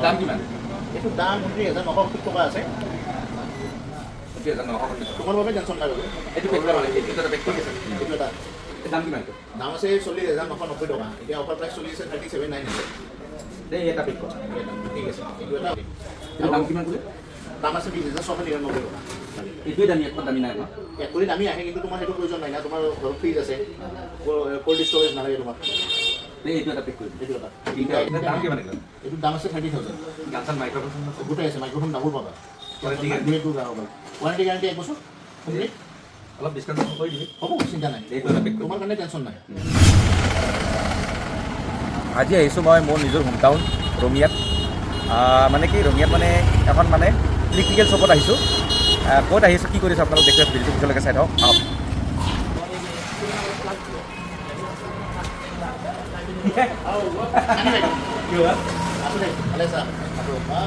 দাম কিমান? এইটো দাম 29,970 টকা আছে। 29,970 তোমাৰ বাবে টেনশ্যন নাই বাৰু। এইটো পেক কৰা মানে এইটো এটা পেক কৰি আছে। এইটো এটা দাম কিমান? দাম আছে 40,990 টকা। এতিয়া অফাৰ প্ৰাইচ চলি আছে 37,900। এই এটা পেক কৰা। ঠিক আছে, এইটো এটা দাম কিমান ক'লে? দাম আছে 20,699 টকা। এইটোৱে দামী, একদম দামী নাই ন? এক কৰি দামী আহে, কিন্তু তোমাৰ সেইটো প্ৰয়োজন নাই না। তোমাৰ ঘৰত ফ্ৰিজ আছে, ক'ল্ড ষ্ট'ৰেজ নালাগে তোমাক। এইটো এটা পেক কৰি এইটো এটা দাম কিমান? এইটো দাম আছে 30,000। গান মাইক্ৰফোন গোটাই আছে, মাইক্ৰফোন ডাবল পাবা। ৱাৰেণ্টি গ্যাৰাণ্টি 1 বছৰ কমপ্লিট। অলপ ডিছকাউণ্ট কৰি দিবি। হ'ব, চিন্তা নাই। এইটো এটা পেক তোমাৰ কাৰণে টেনশ্যন নাই। আজি আহিছোঁ মই মোৰ নিজৰ হোম টাউন ৰঙিয়াত। মানে কি ৰঙিয়াত মানে এখন মানে ইলেক্ট্ৰিকেল শ্বপত আহিছোঁ। ক'ত আহিছোঁ কি কৰিছোঁ আপোনালোক দেখুৱাই ভিডিঅ'টো পিছলৈকে চাই থাকক।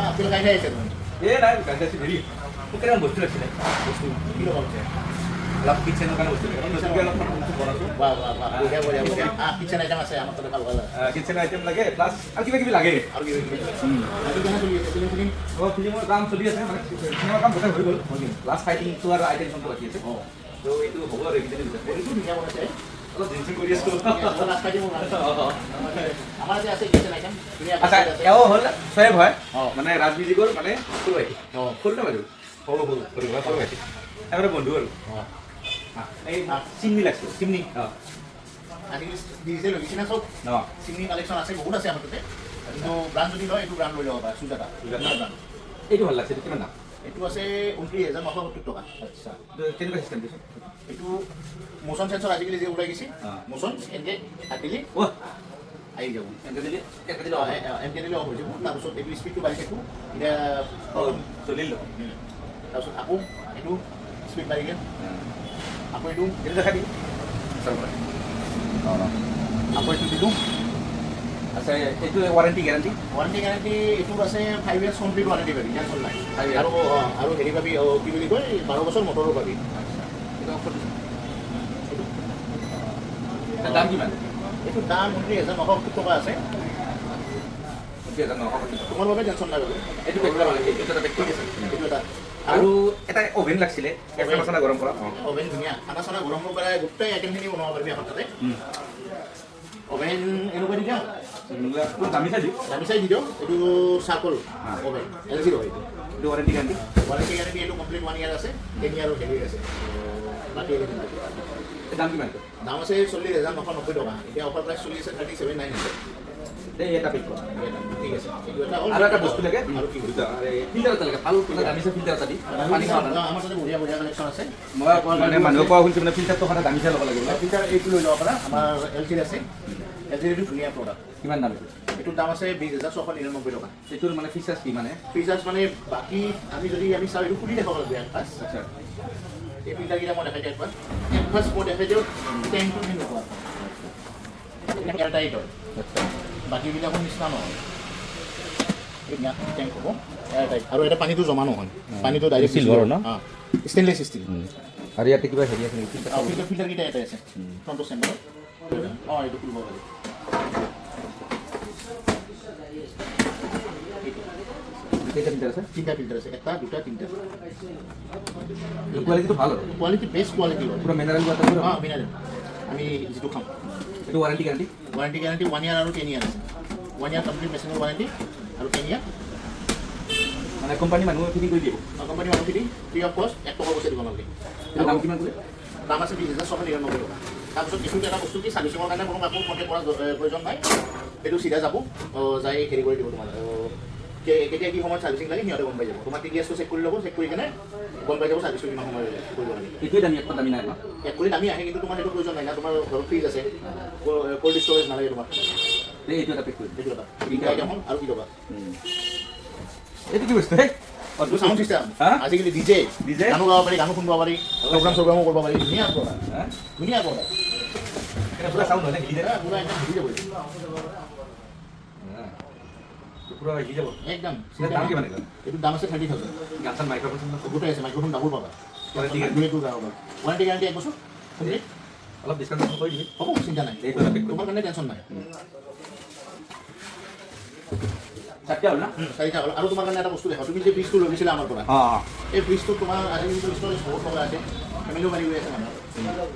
আপোনালোক আহি আছে এই নাই গাড়ী আছে হেৰি মোক কেইটামান বস্তু লাগিছিলে। বস্তু কি লগা হৈছে? অলপ কিটচেনৰ কাৰণে বস্তু লাগে। অলপ বনাইছোঁ। বঢ়িয়া বঢ়িয়া বঢ়িয়া। কিটচেন আইটেম আছে আমাৰ তাতে, ভাল ভাল। কিটচেন আইটেম লাগে প্লাছ আৰু কিবা কিবি লাগে। আৰু কিবা কিবি ফিল্ম ফিল্মৰ কাম চলি আছে, মানে চিনেমাৰ কাম গোটেই হৈ গ'ল। প্লাছ ফাইটিংটো আৰু আইটেম চব বাকী আছে। ত' এইটো হ'ব আৰু এইকেইদিন ভিতৰত। এইটো ধুনীয়া বনাইছে। অলপ জিনচিং কৰি আছোঁ। আমাৰ যে আছে কিটচেন আইটেম ধুনীয়া। আচ্ছা, এও হ'ল চয়েব হয় অঁ। মানে ৰাজমিউজিকৰ মানে সৰু ভাইটি। অঁ। সৰু নহয় বাইদেউ, সৰু সৰু সৰু সৰু ভাইটি এবাৰে বন্ধু আৰু অঁ। এই চিমনি লাগছে। চিমনি অঁ আজিকালি ডিজিটেল হৈ গৈছে না চব। অঁ চিমনি কালেকশ্যন আছে, বহুত আছে আমাৰ তাতে। কিন্তু ব্ৰাণ্ড যদি লয়, এইটো ব্ৰাণ্ড লৈ ল'ব পাৰে, সুজাতা। এইটো ভাল লাগছে। এইটো কিমান দাম? এইটো আছে 29,970 টকা। আচ্ছা, কেনেকুৱা চিষ্টেম দিছোঁ? এইটো মোচন চেঞ্চৰ আজিকালি যে ওলাই গৈছে, অঁ। মোচন এনেকৈ কাটিলে অ' আহি যাব। এনেকৈ দিলে এমকে দিলে অফ হৈ যাব। তাৰপিছত এইটো স্পীডটো বাঢ়ি থাকিব। এতিয়া চলিলোঁ। তাৰপিছত আকৌ এইটো স্পীড বাঢ়ি গ'ল। আকৌ এইটো এইটো দেখাই দিম। আকৌ এইটো দিলোঁ। আচ্ছা, এইটো ৱাৰেণ্টি গেৰাণ্টি? ৱাৰেণ্টি গ্যাৰাণ্টি এইটোৰ আছে 5 years কমপ্লিট ৱাৰেণ্টি পাবি, টেনশ্যন নাই। 5 years। আৰু হেৰি পাবি, কি বুলি কয়, 12 বছৰ মটৰো পাবি। এইটো অফাৰ দিছোঁ। দাম কিমান? এইটো দাম 29,970 টকা আছে। 29,970 তোমাৰ বাবে টেনশ্যন নাই বাৰু। এইটো পেক কৰা মানে এইটো এটা পেক কৰি আছে। এইটো এটা আৰু এটা অভেন লাগিছিলে, কেঁচা মছলা গৰম কৰা। অভেন ধুনীয়া, খানা চানা গৰম কৰিব পাৰে, গোটেই আইটেমখিনি বনাব পাৰিবি আমাৰ তাতে। অভেন এনেকুৱা দি দিওঁ, দামী চাই দিওঁ। দামী চাই দি দিওঁ। এইটো চাৰ্কল অভেন, LG হয়। এইটো ৱাৰেণ্টি গেৰাণ্টি? ৱাৰেণ্টি গ্যাৰাণ্টি এইটো কমপ্লিট 1 year আছে, 10 year হেৰি আছে। বাকী দাম কিমান? দাম আছে 40,990 টকা। এতিয়া অফাৰ প্ৰাইচ চলি আছে 37,900। এই এটা পেক কৰা। ঠিক আছে, এইটো এটা হ'ল। আৰু এটা বস্তু লাগে, আৰু কি দুটা ফিল্টাৰ এটা লাগে। ভাল দামী চাই ফিল্টাৰ এটা দি পানী খাওঁ। আমাৰ তাতে বঢ়িয়া বঢ়িয়া কালেকশ্যন আছে। মই মানে মানুহে কোৱা শুনিছোঁ মানে ফিল্টাৰটো সদায় দামী চাই ল'ব লাগিব। ফিল্টাৰ এইটো লৈ ল'ব পাৰা, আমাৰ LGৰ আছে। LGৰ এইটো ধুনীয়া প্ৰডাক্ট। কিমান দাম এইটো? এইটোৰ দাম আছে 20,699 টকা। এইটোৰ মানে ফিচাৰ্ছ কি মানে? ফিচাৰ্ছ মানে বাকী আমি চাওঁ, এইটো খুলি দেখাব লাগিব ফাৰ্ষ্ট। আচ্ছা, এই ফিল্টাৰকেইটা মই দেখাই দিওঁ একবাৰ। ফাৰ্ষ্ট মই দেখাই দিওঁ টেংকটো কেনেকুৱা। এয়াৰটাইট হয়, আচ্ছা। বাকীবিলাকৰ নিচিনা নহয়। টেংক হ'ব এয়াৰটাইট, আৰু এটা পানীটো জমা নহয়। পানীটো ডাইৰেক্ট চিলভাৰৰ ন? Stainless steel. আৰু ইয়াতে কিবা হেৰি আছে নেকি? ফিল্টাৰকেইটা এটাই আছে ফ্ৰণ্টৰ চেম্বাৰত। অঁ, এইটো খুলিব পাৰি। কেইটা ফিল্টাৰ আছে? 3টা ফিল্টাৰ আছে, 1, 2, 3টা। কোৱালিটিটো ভাল আৰু কোৱালিটি বেষ্ট কোৱালিটি হয়। পুৰা মিনাৰেল ৱাটাৰ পুৰা। অঁ, মিনাৰেল আমি যিটো খাম। এইটো warranty guarantee? Warranty guarantee 1 year আৰু 10 year আছে। 1 year কমপ্লিট মেচিনৰ ৱাৰেণ্টি আৰু 10 year মানে কোম্পানী মানুহে ফিটিং কৰি দিব? কোম্পানী মানুহখিনি ফ্ৰী অফ কষ্ট, 1 টকা পইচা দিব নালাগে। এইটো দাম কিমান ক'লে? দাম আছে 20,699 টকা। তাৰপিছত এইটো এটা বস্তু কি, চাৰ্ভিচিঙৰ কাৰণে কোনো কাকো কণ্টেক্ট কৰাৰ প্ৰয়োজন নাই। এইটো চিধা যাব, যাই হেৰি কৰি দিব তোমাৰ। কেতিয়া কি সময়ত চাৰ্ভিচিং লাগে সিহঁতে গম পাই যাব। তোমাৰ TDSটো চেক কৰি ল'ব, চেক কৰি কিনে গম পাই যাব চাৰ্ভিচিং কিমান সময় কৰিব লাগে। এইটোৱে দামী, একদম দামী নাই ন? এক কৰি দামী আহে, কিন্তু তোমাৰ সেইটো প্ৰয়োজন নাই না। তোমাৰ ঘৰত ফ্ৰিজ আছে, ক'ল্ড ষ্ট'ৰেজ নালাগে তোমাক। এইটো এটা পেক কৰি এইটো এটা 3টা আইটেম হ'ল আৰু কি ল'বা। এইটো কি বস্তু? এইটো চাউণ্ড চিষ্টেম। হা? আজিকালি DJ গানো গাব পাৰি, গানো শুনিব পাৰি, প্ৰগ্ৰাম চগ্ৰামো কৰিব পাৰি। ধুনীয়া প্ৰডাক্ট, ধুনীয়া প্ৰডাক্ট। পুৰা চাউণ্ড হয় নে? হিলি যায়? পুৰা একদম হিলি যাব পুৰা হিলি যাব? একদম। দাম কিমান এইটো? এইটোৰ দাম আছে 30,000। গান মাইক্ৰফোন গোটাই আছে, মাইক্ৰফোন ডাবল পাবা। ৱাৰেণ্টি ৱাৰেণ্টি গ্যাৰাণ্টি 1 বছৰ কমপ্লিট। অলপ ডিছকাউণ্ট কৰি দিবি। হ'ব, চিন্তা নাই। এইটো এটা পেক কৰি। তোমাৰ কাৰণে টেনশ্যন নাই। চাৰিটা হ'ল না 4টা হ'ল আৰু তোমাৰ কাৰণে এটা বস্তু দেখাওঁ তুমি যে ফ্ৰিজটো লৈ গৈছিলা আমাৰ পৰা অঁ এই ফ্ৰিজটো তোমাৰ আজিকালি ষ্টৰেজ বহুত লগা আছে ফেমিলিও মাৰি গৈ আছে মানুহ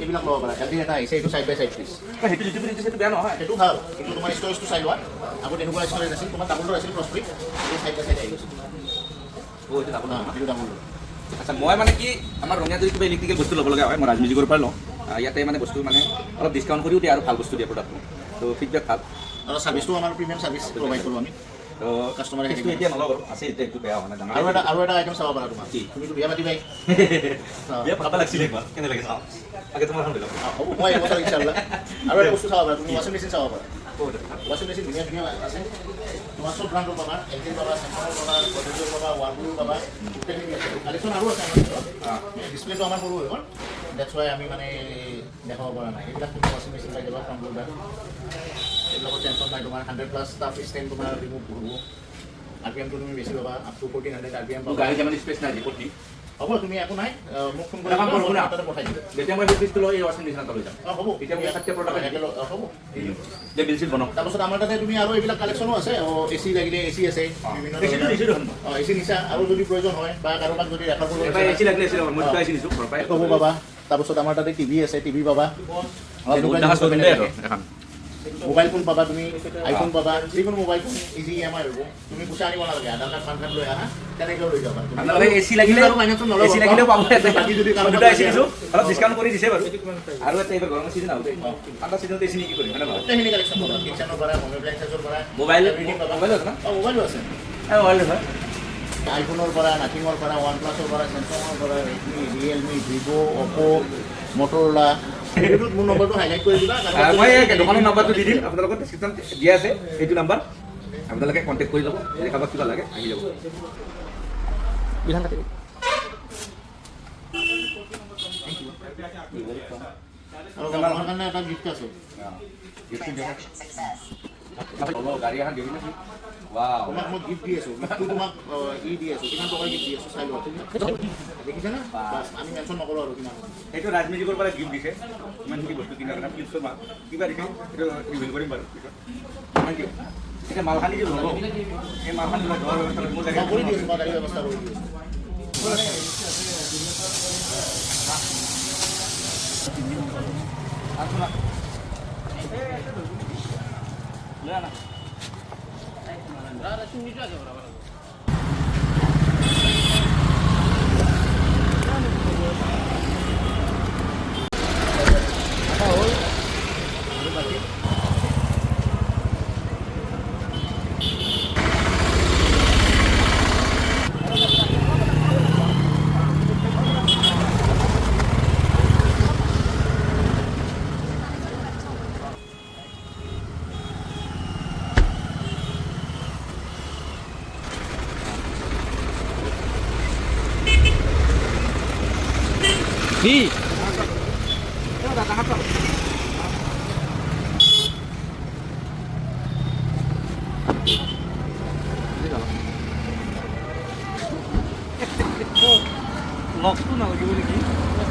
এইবিলাক ল'ব পাৰা এলডি এটা আহিছে এইটো চাইড বাই চাইড ফ্ৰিজ সেইটো যিটো ফ্ৰিজ সেইটো বেয়া নহয় সেইটো ভাল কিন্তু তোমাৰ ষ্টৰেজটো চাই লোৱা আগত এনেকুৱা ষ্টৰেজ আছিল তোমাৰ ডাবল ডোৰ আছিল ক্ৰছ ফ্ৰী এই চাইড বাই চাইড আহি গৈছে এইটো ডাবল এইটো ডাবল ডোৰ আচ্ছা মই মানে কি আমাৰ ৰঙিয়া যদি কিবা ইলেক্ট্ৰিকেল বস্তু ল'ব লগা হয় মই ৰাজমিউজিকৰ পৰা লওঁ ইয়াতে মানে বস্তু মানে অলপ ডিছকাউণ্ট কৰিও দিয়ে আৰু ভাল বস্তু দিয়ে প্ৰডাক্টটো তো ফিডবেক ভাল আৰু ছাৰ্ভিচটো আমাৰ প্ৰিমিয়াম ছাৰ্ভিচ প্ৰভাইড কৰোঁ আমি তো কাষ্টমাৰে সেইটো এতিয়া নলওঁ বাৰু আছে এতিয়া একটু বেয়া হোৱা নাই আৰু এটা আইটেম চাব পাৰা তোমাৰ কি? তুমিতো বিয়া পাতিবাই বিয়া পতাব লাগিছিলে একবাৰ কেনে লাগে চাওঁ আগে তোমাৰ এখন লৈ লওঁ হ'ব মই এইবছৰ ইনশাল্লাহ আৰু এটা বস্তু চাব পাৰা তুমি ৱাশ্বিং মেচিন চাব পাৰা ৱাশ্বিং মেচিন ধুনীয়া ধুনীয়া আছে তোমাৰ চব ব্ৰাণ্ডৰ পাবা এলজিৰ পাবা চেমচাঙৰ পাবা গডৰেজৰ পাবা ৱালপুলৰ পাবা গোটেইখিনি আছে কালেকশ্যন আৰু আছে আমাৰ ডিছপ্লেটো আমাৰ সৰু হৈ গ'ল ডেটছ ৱাই আমি মানে দেখাব পৰা নাই এইবিলাক তুমি ৱাশ্বিং মেচিন পাই যাবা ফ্ৰণ্ট লোডাৰ এইবিলাকৰ টেনশ্যন নাই তোমাৰ 100+ ষ্টাফ ষ্টেণ্ড তোমাৰ ৰিমুভ হ'ব RPM-টো তুমি বেছি পাবা আপ টু 1400 RPM পাবা গাড়ী যেমান স্পেচ নাই ৰিপৰ্ট দি হ'ব তুমি একো নাই মোক ফোন কৰি এটা কাম কৰোঁ, শুনা। তাতে পঠাই দিম যেতিয়া মই সেই ফ্ৰিজটো লৈ এই ৱাশ্বিং মেচিন এটা লৈ যাম হ'ব এতিয়া মোক চাৰিটা প্ৰডাক্ট হ'ব যে বিল চিল বনাওঁ তাৰপাছত আমাৰ তাতে তুমি আৰু এইবিলাক কালেকশ্যনো আছে এচি লাগিলে এচি আছে বিভিন্ন এচিটো দিছোঁ দেখোন এচি নিচা আৰু যদি প্ৰয়োজন হয় বা কাৰোবাক যদি ৰেফাৰ কৰিব এবাৰ এচি লাগিলে এচি মই দুটা এচি দিছোঁ ঘৰৰ পৰাই ক'ব পাবা তাৰপাছত আমাৰ তাতে টিভি আছে টিভি পাবা বহুত ডাঙৰ শ্ব'ৰুম দেই আৰু এখন মোবাইল ফোন পাবা তুমি আইফোন পাবা যিকোনো মোবাইল ফোন ইজি EMI হ'ব তুমি পইচা আনিব নালাগে আধাৰ কাৰ্ড পান কাৰ্ড লৈ আহা তেনেকৈও লৈ যাবা আপোনালোকে এচি লাগিলে আৰু ফাইনেন্সত নল'ব এচি লাগিলেও পাব বাকী যদি কাৰোবাক দুটা এচি দিছোঁ অলপ ডিছকাউণ্ট কৰি দিছে বাৰু আৰু এটা এইবাৰ গৰমৰ চিজন আহোঁতে ঠাণ্ডা চিজনতে এচি কি কৰিম হয় নে নহয় গোটেইখিনি কালেকশ্যন পাবা কিটচেনৰ পৰা হোম এপ্লায়েন্সেছৰ পৰা মোবাইল everything পাবা মোবাইল আছে না মোবাইলো আছে মোবাইল হয় আইফোনৰ পৰা নাথিঙৰ পৰা OnePlus-ৰ পৰা চেমচাঙৰ পৰা ৰেডমি ৰিয়েলমি ভিভ' অপ' মটৰলা এইটোত মোৰ নম্বৰটো হাইলাইট কৰি দিবা মই এই দোকানৰ নাম্বাৰটো দি দিম আপোনালোকৰ ডেছক্ৰিপশ্যন দিয়া আছে এইটো নাম্বাৰ আপোনালোকে কণ্টেক্ট কৰি ল'ব যদি কাৰোবাক কিবা লাগে আহি যাব বিধান কাটি আৰু আমাৰ কাৰণে এটা গিফ্ট আছে গাড়ী এখন দিবি নেকি ৱাও তোমাক মই গিফ্ট দি আছোঁ গিফ্টটো তোমাক দি আছোঁ কিমান টকাৰ গিফ্ট দি আছোঁ চাই লোৱা দেখিছা না বাছ আমি মেনশ্যন নকৰোঁ আৰু কিমান সেইটো ৰাজমিউজিকৰ পৰা গিফ্ট দিছে ইমানখিনি বস্তু কিনাৰ কাৰণে ফ্লিপছৰ মাল কিবা দিছে সেইটো ৰিভিল কৰিম বাৰু থেংক ইউ এতিয়া মালখানি যে ল'ব এই মালখানি লোৱাৰ ব্যৱস্থা মোৰ মই কৰি দি আছোঁ মই গাড়ী ব্যৱস্থা কৰি দি আছোঁ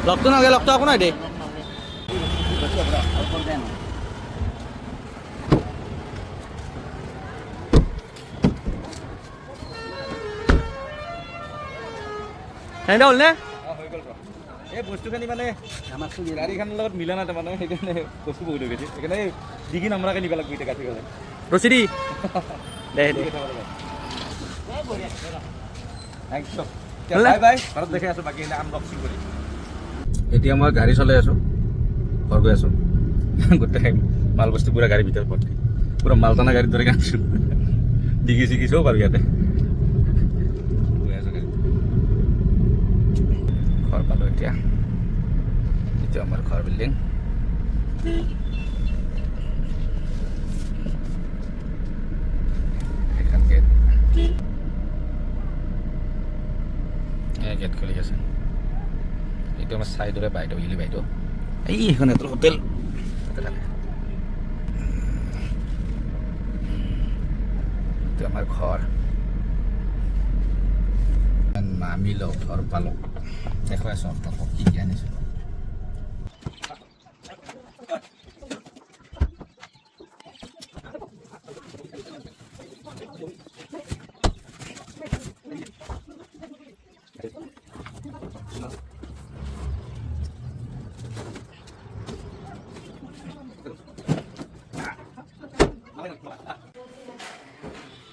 লগটো নালাগে লগটো একো নাই দে সেনেকৈ হ'ল নে এই বস্তুখিনি মানে গাড়ীখনৰ লগত মিলা নাই তাৰমানে সেইকাৰণে বস্তু বহুত হৈ গৈছে সেইকাৰণে ডিগি নাম্বাৰকে নিব লাগিব এতিয়া গাঠি গ'লে ৰচি দি দে দে বাই বাই ঘৰত দেখাই আছোঁ বাকী আনবক্সিং কৰি এতিয়া মই গাড়ী চলাই আছোঁ ঘৰ গৈ আছোঁ গোটেই মাল বস্তু পুৰা গাড়ীৰ ভিতৰত ভৰ্তি পুৰা মাল টানা গাড়ীৰ দৰে আনিছোঁ ডিগি চিগি চব আৰু ইয়াতে গৈ আছোঁ গাড়ীত ঘৰ পালোঁ এতিয়া এইটো আমাৰ ঘৰ বিল্ডিং এইখন গেট গেট খুলি আছে এইটো আমাৰ চাইডৰে বাইদেউ ইলি বাইদেউ এইখন এটা হোটেল এইটো আমাৰ ঘৰ নামিলো ঘৰ পালোঁ দেখুৱাই আছোঁ আপোনালোকক কি কি আনিছোঁ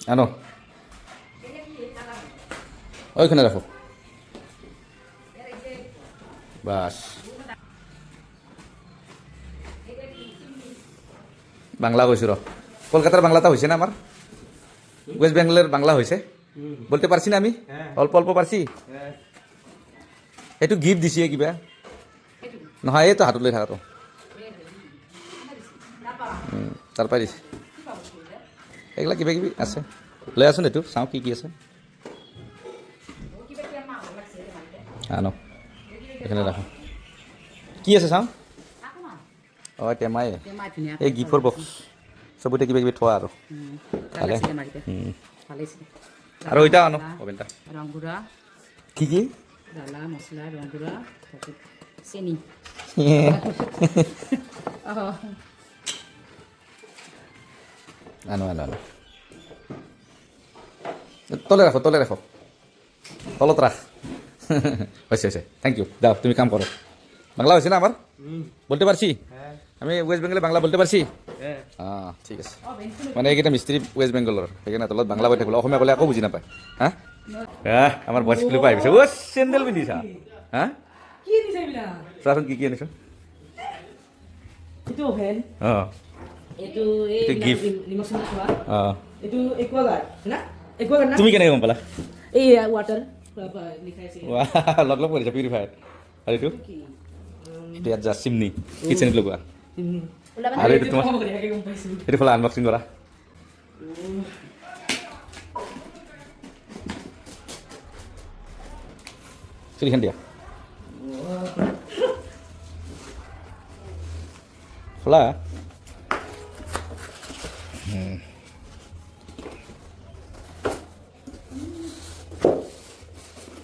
আনো ওইখানে রাখো বাস বাংলা কৈছো র কলকাতার বাংলাটা হয়েছে না আমার ওয়েস্ট বেঙ্গলের বাংলা হয়েছে বলতে পারছি না আমি অল্প অল্প পারছি এইটো গিফট দিছে কিবা নহয় এইটো হাতত লৈ থাকাটো তাৰ পৰা দিছে এইগিলা কিবা কিবি আছে লৈ আছোন এইটো চাওঁ কি কি আছে আনো এইখানে ৰাখো কি আছে চাওঁ অঁ টেমাই এই গিফ্টৰ বক্স চবতে কিবা কিবি থোৱা আৰু ভালে আৰু ওইটা আনো অবেনটা রংগুড়া কি কি জ্বালা মশলা রংগুড়া তারপর চিনি আনো আনো আনো তলে রাখো তলত রাখ হয়েছে হয়েছে থ্যাংক ইউ যাও তুমি কাম করো বাংলা হয়েছে না আমার বলতে পারছি আমি ওয়েস্ট বেঙ্গলে বাংলা বলতে পারছি হ্যাঁ ঠিক আছে মানে এইকেইটা মিস্ত্রি ওয়েস্ট বেঙ্গলৰ সেইকাৰণে তলত বাংলা কৈ থাকিব অসমীয়া ক'লে আকৌ বুজি নাপায় হা আমাৰ বইচ ক্লিপ আহিছে অ' চেণ্ডেল পিন্ধিছা হা কি দিছে বিলা চোৱাচোন কি কি আনিছো এটো ওভেন অঁ এটো এই এটো gift. নিমখৰ খোৱা অঁ এটো একুৱাগাৰ্ড না একুৱাগাৰ্ড না তুমি কেনেকৈ গম পালা এই ওয়াটাৰ লিখাইছে লগ লগ কৰিছা পিউৰিফায়াৰ আৰু এইটো এইটো ইয়াত যা চিমনি কিচেনত লগোৱা আৰু এইটো তোমাৰ এইটো খোলা আনবক্সিং কৰা চুলিখন দিয়া খোলা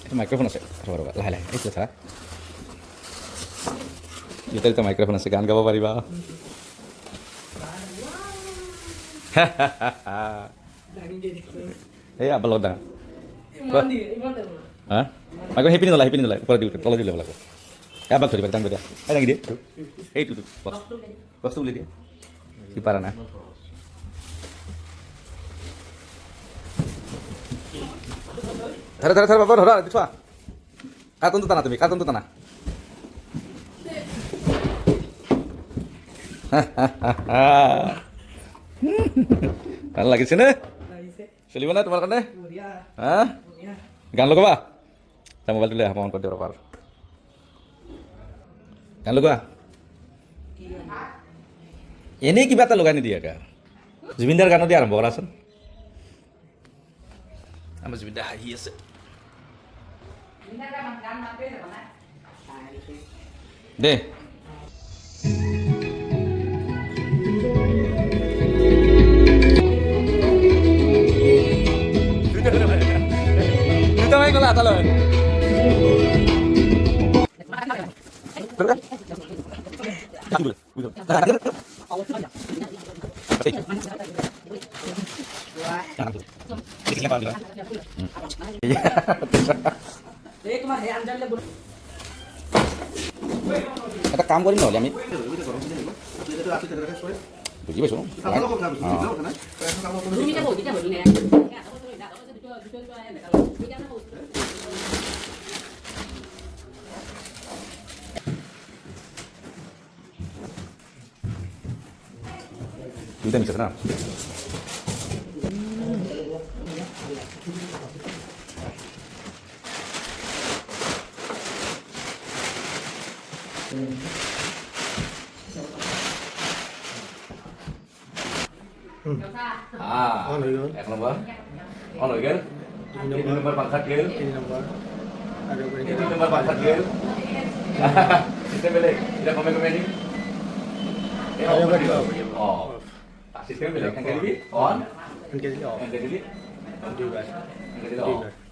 এটা মাইক্ৰোফোন আছে ৰ'বা ৰ'বা লাহে লাহে এইটো চাৰা এটা মাইক্ৰোফোন আছে গান গাব পাৰিবা এই আবাৰ লগত ডাঙৰ হা মাইক্ৰো সেইপিনি নলা ওপৰত দিওঁ তলত দিলে লাগিব এবাৰ ধৰিবা দাঙ দিয়া এই দাঙি দিয়ে এইটো বস্তু উলিয়াই দিয়ে কি পাৰা নাই ধৰা ধৰা ধৰা বাবা ধৰা থোৱা কাৰ্টনটো টানা তুমি কাৰ্টনটো টানা ভাল লাগিছে নে চলিব না তোমাৰ কাৰণে হা গান লগাবা তাৰ মোবাইলটো লৈ আহা অন কৰি দিব পাৰ গান লগোৱা এনেই কিবা এটা লগাই নিদিয়ে কা জুবিনদাৰ গানতে আৰম্ভ কৰাচোন আমাৰ জুবিনদা হাঁহি আছে দে Ito ko lang talon. এটা কাম কৰিম নহ'লে আমি বুজি পাইছোঁ দুইটা মিক্স আছে না অন হৈ গ'ল এক নম্বৰ অন হৈ গ'ল দুই নম্বৰ পাংখাত গ'ল তিনি নম্বৰ আৰু তিন নম্বৰ পাংখাত গ'ল এতিয়া বেলেগ এতিয়া কমে কমে দিম অঁ চিষ্টেম বেলেগ এনেকৈ দিবি অন এনেকৈ দিলে অফ এনেকৈ দিবি দুইবাৰ এনেকৈ দিলে অফ